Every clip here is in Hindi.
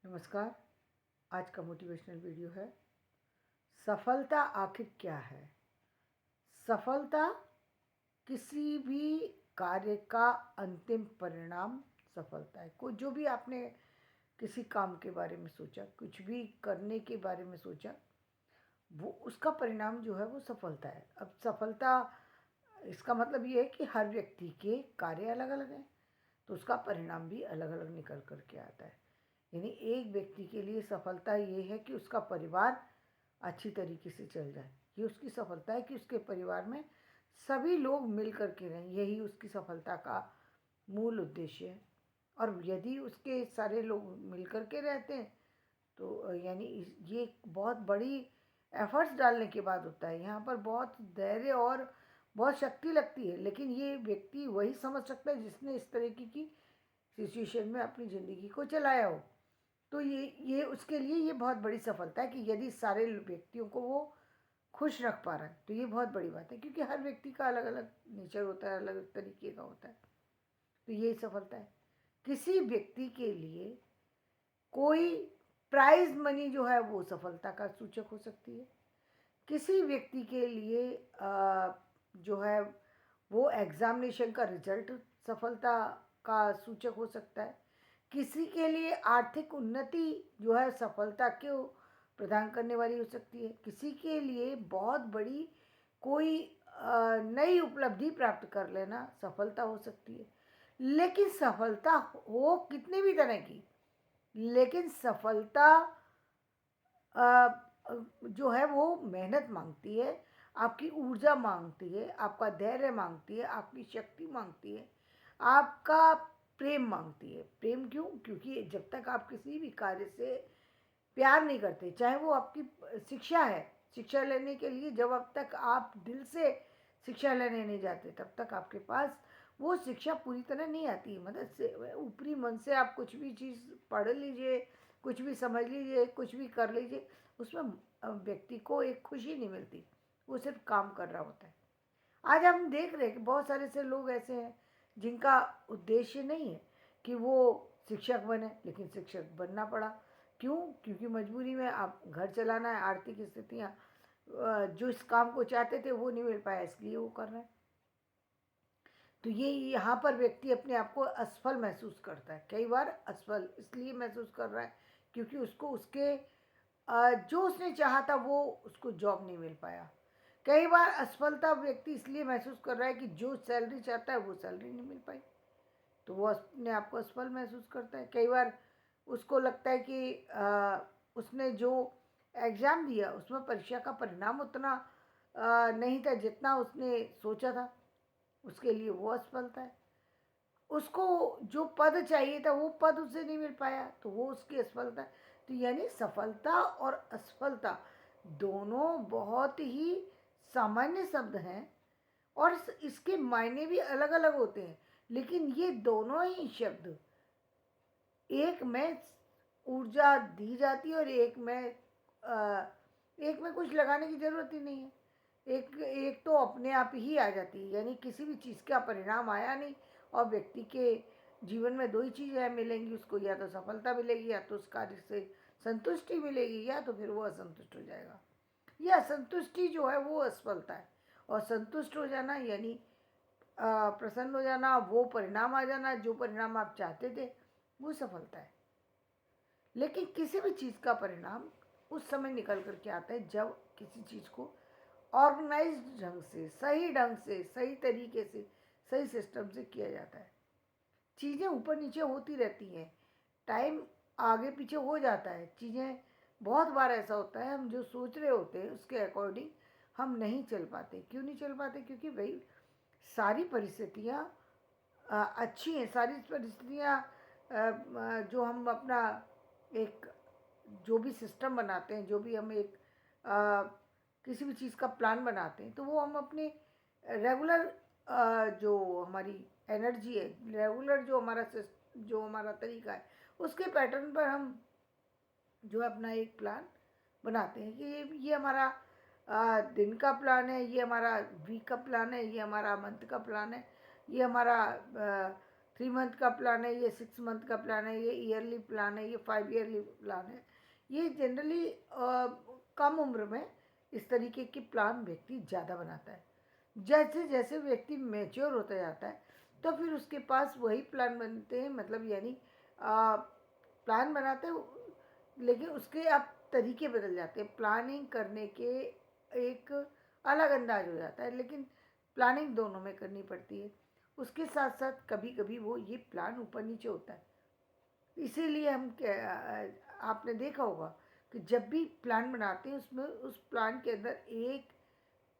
नमस्कार। आज का मोटिवेशनल वीडियो है सफलता आखिर क्या है। सफलता किसी भी कार्य का अंतिम परिणाम सफलता है। कोई जो भी आपने किसी काम के बारे में सोचा, कुछ भी करने के बारे में सोचा, वो उसका परिणाम जो है वो सफलता है। अब सफलता इसका मतलब ये है कि हर व्यक्ति के कार्य अलग अलग हैं, तो उसका परिणाम भी अलग अलग निकल कर के आता है। यानी एक व्यक्ति के लिए सफलता ये है कि उसका परिवार अच्छी तरीके से चल जाए, ये उसकी सफलता है कि उसके परिवार में सभी लोग मिल कर के रहें, यही उसकी सफलता का मूल उद्देश्य है। और यदि उसके सारे लोग मिल कर के रहते हैं तो यानी ये एक बहुत बड़ी एफर्ट्स डालने के बाद होता है। यहाँ पर बहुत धैर्य और बहुत शक्ति लगती है, लेकिन ये व्यक्ति वही समझ सकता है जिसने इस तरीके की सिचुएशन में अपनी ज़िंदगी को चलाया हो। तो ये उसके लिए ये बहुत बड़ी सफलता है कि यदि सारे व्यक्तियों को वो खुश रख पा रहा है, तो ये बहुत बड़ी बात है, क्योंकि हर व्यक्ति का अलग अलग नेचर होता है, अलग अलग तरीके का होता है। तो यही सफलता है। किसी व्यक्ति के लिए कोई प्राइज मनी जो है वो सफलता का सूचक हो सकती है। किसी व्यक्ति के लिए जो है वो एग्जामिनेशन का रिजल्ट सफलता का सूचक हो सकता है। किसी के लिए आर्थिक उन्नति जो है सफलता को प्रदान करने वाली हो सकती है। किसी के लिए बहुत बड़ी कोई नई उपलब्धि प्राप्त कर लेना सफलता हो सकती है। लेकिन सफलता हो कितने भी तरह की, लेकिन सफलता जो है वो मेहनत मांगती है, आपकी ऊर्जा मांगती है, आपका धैर्य मांगती है, आपकी शक्ति मांगती है, आपका प्रेम मांगती है। प्रेम क्यों? क्योंकि जब तक आप किसी भी कार्य से प्यार नहीं करते, चाहे वो आपकी शिक्षा है, शिक्षा लेने के लिए जब अब तक आप दिल से शिक्षा लेने नहीं जाते, तब तक आपके पास वो शिक्षा पूरी तरह नहीं आती। मदद से ऊपरी मन से आप कुछ भी चीज़ पढ़ लीजिए, कुछ भी समझ लीजिए, कुछ भी कर लीजिए, उसमें व्यक्ति को एक खुशी नहीं मिलती, वो सिर्फ काम कर रहा होता है। आज हम देख रहे हैं कि बहुत सारे से लोग ऐसे हैं जिनका उद्देश्य नहीं है कि वो शिक्षक बने, लेकिन शिक्षक बनना पड़ा। क्यों? क्योंकि मजबूरी में आप घर चलाना है, आर्थिक स्थितियाँ जो इस काम को चाहते थे वो नहीं मिल पाया, इसलिए वो कर रहे हैं। तो ये यहाँ पर व्यक्ति अपने आप को असफल महसूस करता है। कई बार असफल इसलिए महसूस कर रहा है क्योंकि उसको उसके जो उसने चाहा था वो उसको जॉब नहीं मिल पाया। कई बार असफलता व्यक्ति इसलिए महसूस कर रहा है कि जो सैलरी चाहता है वो सैलरी नहीं मिल पाई, तो वो अपने आप को असफल महसूस करता है। कई बार उसको लगता है कि उसने जो एग्ज़ाम दिया उसमें परीक्षा का परिणाम उतना नहीं था जितना उसने सोचा था, उसके लिए वो असफलता है। उसको जो पद चाहिए था वो पद उसे नहीं मिल पाया, तो वो उसकी असफलता है। तो यानी सफलता और असफलता दोनों बहुत ही सामान्य शब्द हैं और इसके मायने भी अलग अलग होते हैं, लेकिन ये दोनों ही शब्द एक में ऊर्जा दी जाती है और एक में कुछ लगाने की ज़रूरत ही नहीं है। एक एक तो अपने आप ही आ जाती है, यानी किसी भी चीज़ का परिणाम आया नहीं और व्यक्ति के जीवन में दो ही चीज़ें मिलेंगी उसको, या तो सफलता मिलेगी या तो उस कार्य से संतुष्टि मिलेगी, या तो फिर वो असंतुष्ट हो जाएगा। ये असंतुष्टि जो है वो असफलता है, और संतुष्ट हो जाना यानी प्रसन्न हो जाना, वो परिणाम आ जाना जो परिणाम आप चाहते थे, वो सफलता है। लेकिन किसी भी चीज़ का परिणाम उस समय निकल कर के आता है जब किसी चीज़ को ऑर्गेनाइज्ड ढंग से, सही तरीके से, सही सिस्टम से किया जाता है। चीज़ें ऊपर नीचे होती रहती हैं, टाइम आगे पीछे हो जाता है, चीज़ें बहुत बार ऐसा होता है हम जो सोच रहे होते हैं उसके अकॉर्डिंग हम नहीं चल पाते। क्यों नहीं चल पाते? क्योंकि भाई सारी परिस्थितियाँ अच्छी हैं, सारी परिस्थितियाँ जो हम अपना एक जो भी सिस्टम बनाते हैं, जो भी हम एक आ, किसी भी चीज़ का प्लान बनाते हैं, तो वो हम अपने रेगुलर जो हमारी एनर्जी है, रेगुलर जो हमारा तरीका है, उसके पैटर्न पर हम जो है अपना एक प्लान बनाते हैं कि ये हमारा दिन का प्लान है, ये हमारा वीक का प्लान है, ये हमारा मंथ का प्लान है, ये हमारा 3 मंथ का प्लान है, ये 6 मंथ का प्लान है, ये ईयरली प्लान है, ये 5 ईयरली प्लान है। ये जनरली कम उम्र में इस तरीके के प्लान व्यक्ति ज़्यादा बनाता है। जैसे जैसे व्यक्ति मैच्योर होता जाता है तो फिर उसके पास वही प्लान बनते हैं, मतलब यानी प्लान बनाते हैं, लेकिन उसके अब तरीके बदल जाते हैं। प्लानिंग करने के एक अलग अंदाज हो जाता है, लेकिन प्लानिंग दोनों में करनी पड़ती है। उसके साथ साथ कभी कभी वो ये प्लान ऊपर नीचे होता है। इसीलिए आपने देखा होगा कि जब भी प्लान बनाते हैं उसमें उस प्लान के अंदर एक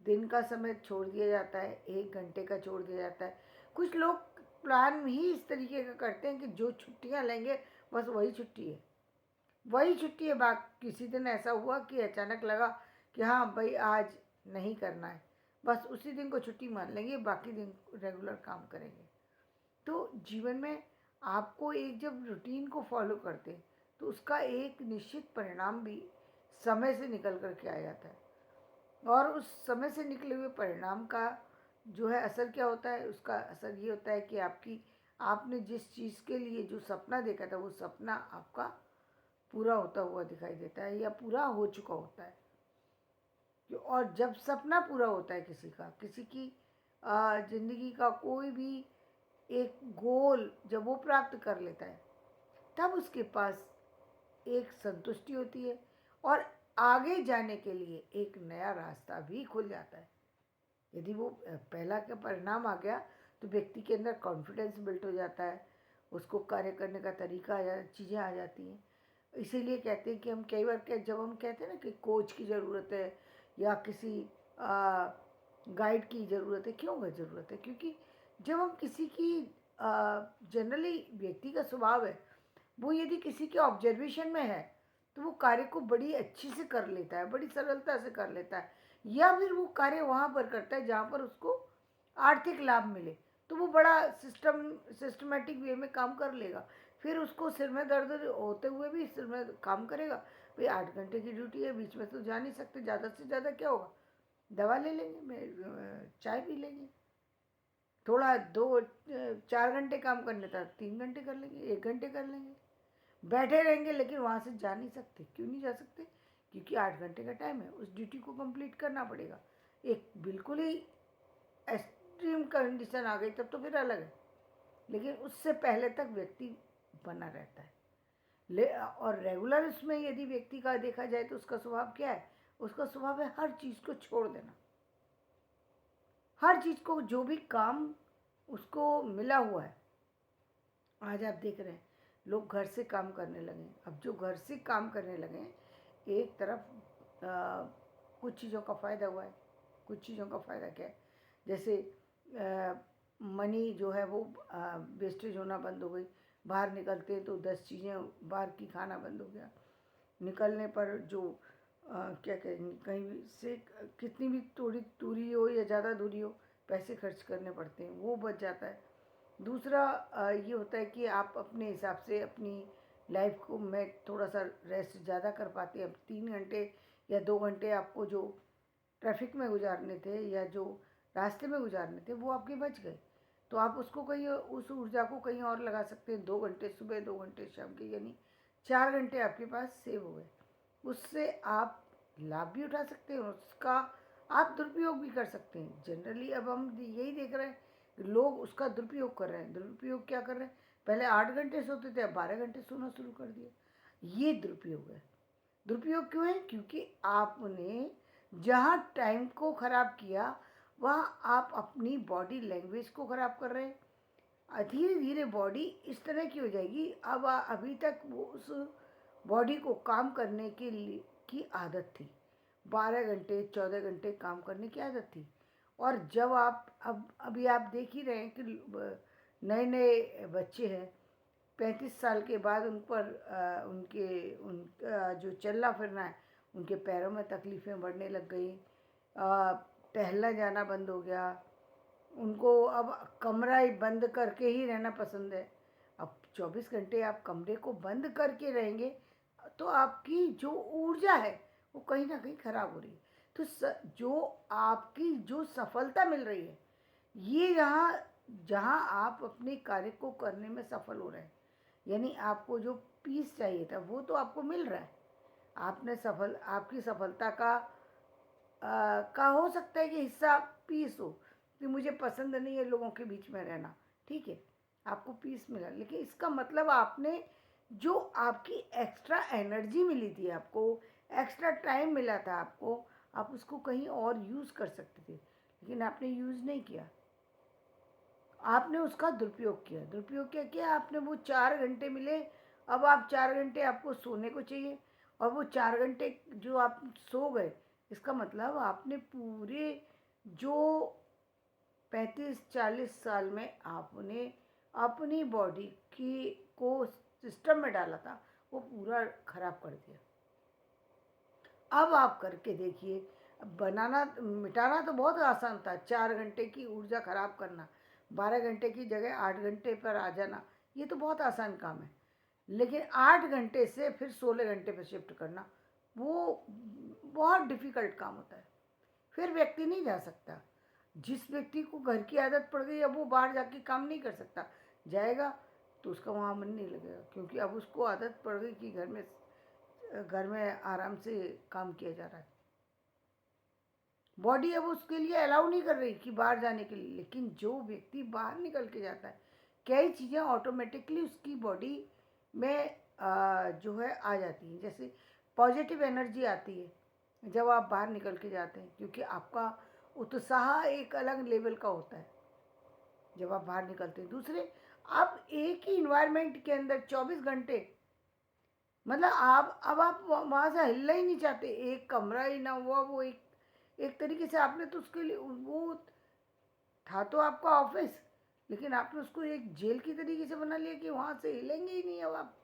दिन का समय छोड़ दिया जाता है, 1 घंटे का छोड़ दिया जाता है। कुछ लोग प्लान ही इस तरीके का करते हैं कि जो छुट्टियां लेंगे बस वही छुट्टी है, वही छुट्टी है। किसी दिन ऐसा हुआ कि अचानक लगा कि हाँ भाई आज नहीं करना है, बस उसी दिन को छुट्टी मान लेंगे, बाकी दिन रेगुलर काम करेंगे। तो जीवन में आपको एक जब रूटीन को फॉलो करते हैं तो उसका एक निश्चित परिणाम भी समय से निकल कर के आ जाता है। और उस समय से निकले हुए परिणाम का जो है असर क्या होता है, उसका असर ये होता है कि आपने जिस चीज़ के लिए जो सपना देखा था वो सपना आपका पूरा होता हुआ दिखाई देता है या पूरा हो चुका होता है। और जब सपना पूरा होता है किसी की ज़िंदगी का कोई भी एक गोल जब वो प्राप्त कर लेता है तब उसके पास एक संतुष्टि होती है और आगे जाने के लिए एक नया रास्ता भी खुल जाता है। यदि वो पहला का परिणाम आ गया तो व्यक्ति के अंदर कॉन्फिडेंस बिल्ट हो जाता है, उसको कार्य करने का तरीका चीज़ें आ जाती हैं। इसीलिए कहते हैं कि हम कई बार जब हम कहते हैं ना कि कोच की ज़रूरत है या किसी गाइड की ज़रूरत है, क्यों ज़रूरत है? क्योंकि जब हम किसी की जनरली व्यक्ति का स्वभाव है, वो यदि किसी के ऑब्जर्वेशन में है तो वो कार्य को बड़ी अच्छी से कर लेता है, बड़ी सरलता से कर लेता है, या फिर वो कार्य वहाँ पर करता है जहाँ पर उसको आर्थिक लाभ मिले, तो वो बड़ा सिस्टमेटिक वे में काम कर लेगा। फिर उसको सिर में दर्द होते हुए भी सिर में काम करेगा। भाई 8 घंटे की ड्यूटी है, बीच में तो जा नहीं सकते, ज़्यादा से ज़्यादा क्या होगा, दवा ले लेंगे, चाय पी लेंगे, थोड़ा 4 घंटे काम करने था 3 घंटे कर लेंगे, 1 घंटे कर लेंगे, बैठे रहेंगे। लेकिन वहाँ से जा नहीं सकते। क्यों नहीं जा सकते? क्योंकि 8 घंटे का टाइम है, उस ड्यूटी को कंप्लीट करना पड़ेगा। एक बिल्कुल ही एक्सट्रीम कंडीशन आ गई तब तो फिर अलग है, लेकिन उससे पहले तक व्यक्ति बना रहता है। और रेगुलर उसमें यदि व्यक्ति का देखा जाए तो उसका स्वभाव क्या है? उसका स्वभाव है हर चीज़ को छोड़ देना। हर चीज़ को, जो भी काम उसको मिला हुआ है, आज आप देख रहे हैं लोग घर से काम करने लगे। अब जो घर से काम करने लगे, एक तरफ कुछ चीज़ों का फ़ायदा हुआ है, कुछ चीज़ों का फ़ायदा क्या है, जैसे मनी जो है वो वेस्टेज होना बंद हो गई। बाहर निकलते तो 10 चीज़ें बाहर की खाना बंद हो गया। निकलने पर जो क्या कहेंगे, कहीं भी से कितनी भी थोड़ी दूरी हो या ज़्यादा दूरी हो, पैसे खर्च करने पड़ते हैं, वो बच जाता है। दूसरा ये होता है कि आप अपने हिसाब से अपनी लाइफ को में थोड़ा सा रेस्ट ज़्यादा कर पाते हैं। अब 3 घंटे या 2 घंटे आपको जो ट्रैफिक में गुजारने थे या जो रास्ते में गुजारने थे वो आपके बच गए, तो आप उसको कहीं, उस ऊर्जा को कहीं और लगा सकते हैं। 2 घंटे सुबह, 2 घंटे शाम के, यानी 4 घंटे आपके पास सेव हो गए। उससे आप लाभ भी उठा सकते हैं, उसका आप दुरुपयोग भी कर सकते हैं। जनरली अब हम यही देख रहे हैं कि लोग उसका दुरुपयोग कर रहे हैं। दुरुपयोग क्या कर रहे हैं? पहले 8 घंटे सोते थे, अब 12 घंटे सोना शुरू कर दिया। ये दुरुपयोग है। दुरुपयोग क्यों है? क्योंकि आपने जहाँ टाइम को ख़राब किया वहाँ आप अपनी बॉडी लैंग्वेज को ख़राब कर रहे हैं। धीरे धीरे बॉडी इस तरह की हो जाएगी। अब अभी तक वो उस बॉडी को काम करने के लिए की आदत थी, 12 घंटे 14 घंटे काम करने की आदत थी। और जब आप अभी आप देख ही रहे हैं कि नए नए बच्चे हैं, 35 साल के बाद उन पर उनका जो चलना फिरना है, उनके पैरों में तकलीफ़ें बढ़ने लग गई, टहलना जाना बंद हो गया, उनको अब कमरा ही बंद करके ही रहना पसंद है। अब 24 घंटे आप कमरे को बंद करके रहेंगे तो आपकी जो ऊर्जा है वो कहीं ना कहीं ख़राब हो रही है। तो जो आपकी जो सफलता मिल रही है, ये यहाँ जहाँ आप अपने कार्य को करने में सफल हो रहे हैं, यानी आपको जो पीस चाहिए था वो तो आपको मिल रहा है। आपकी सफलता का हो सकता है कि हिस्सा पीस हो कि मुझे पसंद नहीं है लोगों के बीच में रहना, ठीक है, आपको पीस मिला, लेकिन इसका मतलब आपने जो आपकी एक्स्ट्रा एनर्जी मिली थी, आपको एक्स्ट्रा टाइम मिला था, आपको आप उसको कहीं और यूज़ कर सकते थे, लेकिन आपने यूज़ नहीं किया। आपने उसका दुरुपयोग क्या आपने वो 4 घंटे मिले, अब आप 4 घंटे आपको सोने को चाहिए, और वो 4 घंटे जो आप सो गए, इसका मतलब आपने पूरे जो 35-40 साल में आपने अपनी बॉडी की को सिस्टम में डाला था, वो पूरा खराब कर दिया। अब आप करके देखिए, बनाना मिटाना तो बहुत आसान था, 4 घंटे की ऊर्जा खराब करना, 12 घंटे की जगह 8 घंटे पर आ जाना, ये तो बहुत आसान काम है। लेकिन 8 घंटे से फिर 16 घंटे पर शिफ्ट करना, वो बहुत डिफ़िकल्ट काम होता है। फिर व्यक्ति नहीं जा सकता। जिस व्यक्ति को घर की आदत पड़ गई, अब वो बाहर जाके काम नहीं कर सकता, जाएगा तो उसका वहाँ मन नहीं लगेगा, क्योंकि अब उसको आदत पड़ गई कि घर में आराम से काम किया जा रहा है। बॉडी अब उसके लिए अलाउ नहीं कर रही कि बाहर जाने के लिए, लेकिन जो व्यक्ति बाहर निकल के जाता है, कई चीज़ें ऑटोमेटिकली उसकी बॉडी में जो है आ जाती हैं। जैसे पॉजिटिव एनर्जी आती है जब आप बाहर निकल के जाते हैं, क्योंकि आपका उत्साह एक अलग लेवल का होता है जब आप बाहर निकलते हैं। दूसरे, आप एक ही इन्वायरमेंट के अंदर 24 घंटे, मतलब आप वहाँ से हिलना ही नहीं चाहते, एक कमरा ही ना हुआ, वो एक एक तरीके से आपने तो उसके लिए वो था तो आपका ऑफिस, लेकिन आपने उसको एक जेल की तरीके से बना लिया कि वहाँ से हिलेंगे ही नहीं अब आप।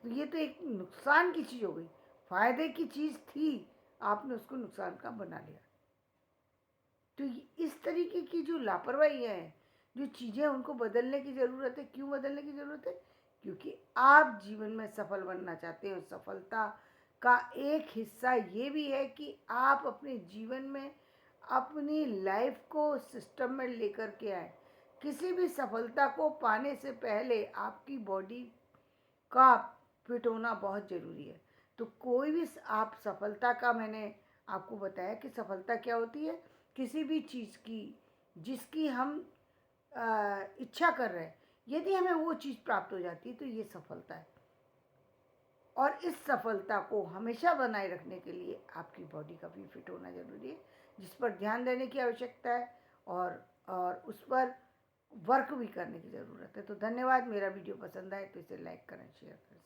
तो ये तो एक नुकसान की चीज़ हो गई, फायदे की चीज़ थी, आपने उसको नुकसान का बना लिया। तो इस तरीके की जो लापरवाही है, जो चीज़ें उनको बदलने की ज़रूरत है। क्यों बदलने की ज़रूरत है? क्योंकि आप जीवन में सफल बनना चाहते हो। सफलता का एक हिस्सा ये भी है कि आप अपने जीवन में अपनी लाइफ को सिस्टम में लेकर के आए। किसी भी सफलता को पाने से पहले आपकी बॉडी का फिट होना बहुत ज़रूरी है। तो कोई भी आप सफलता का, मैंने आपको बताया कि सफलता क्या होती है, किसी भी चीज़ की जिसकी हम इच्छा कर रहे हैं, यदि हमें वो चीज़ प्राप्त हो जाती है तो ये सफलता है। और इस सफलता को हमेशा बनाए रखने के लिए आपकी बॉडी का भी फिट होना ज़रूरी है, जिस पर ध्यान देने की आवश्यकता है, और उस पर वर्क भी करने की ज़रूरत है। तो धन्यवाद। मेरा वीडियो पसंद आए तो इसे लाइक करें, शेयर करें।